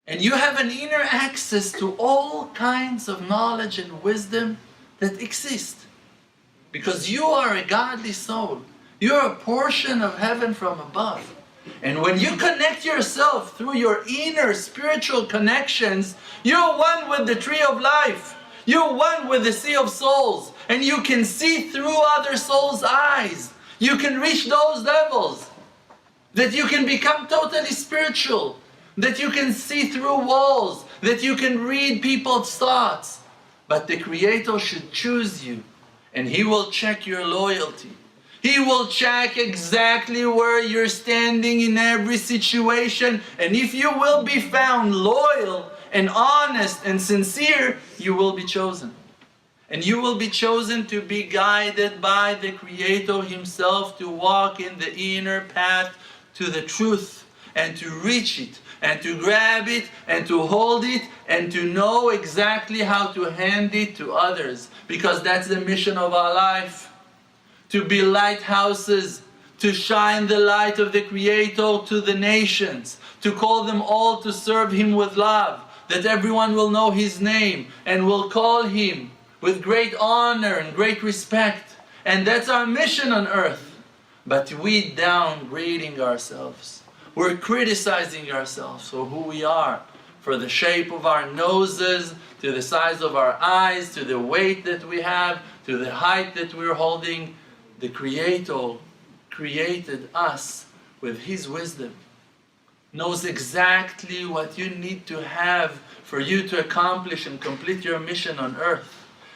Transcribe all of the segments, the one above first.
And you have an inner access to all kinds of knowledge and wisdom that exist. Because you are a godly soul. You're a portion of heaven from above. And when you connect yourself through your inner spiritual connections, you're one with the tree of life. You're one with the sea of souls. And you can see through other souls' eyes. You can reach those levels. That you can become totally spiritual. That you can see through walls. That you can read people's thoughts. But the Creator should choose you. And He will check your loyalty. He will check exactly where you're standing in every situation. And if you will be found loyal and honest and sincere, you will be chosen. And you will be chosen to be guided by the Creator Himself to walk in the inner path to the truth and to reach it and to grab it and to hold it and to know exactly how to hand it to others. Because that's the mission of our life. To be lighthouses, to shine the light of the Creator to the nations, to call them all to serve Him with love, that everyone will know His name and will call Him with great honor and great respect. And that's our mission on earth. But we downgrading ourselves. We're criticizing ourselves for who we are, for the shape of our noses, to the size of our eyes, to the weight that we have, to the height that we're holding. The Creator created us with His wisdom, knows exactly what you need to have for you to accomplish and complete your mission on earth.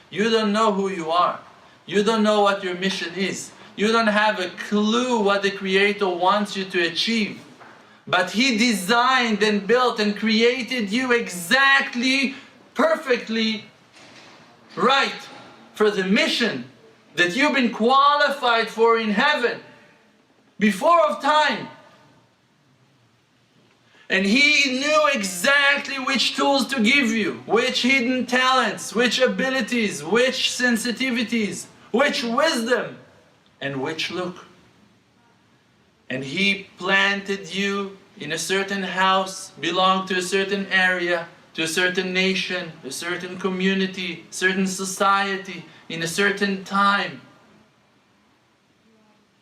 You don't know who you are. You don't know what your mission is. You don't have a clue what the Creator wants you to achieve. But He designed and built and created you exactly, perfectly right for the mission that you've been qualified for in heaven, before of time. And He knew exactly which tools to give you, which hidden talents, which abilities, which sensitivities, which wisdom, and which look. And He planted you in a certain house, belonged to a certain area, to a certain nation, a certain community, certain society, in a certain time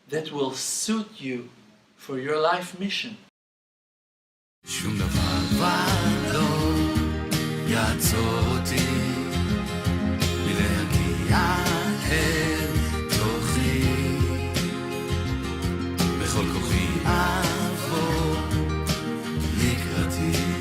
that will suit you for your life mission. שום דבר כבר לא יעצור אותי מלהגיע אל תוכי בכל כוחי אבוא לקראתי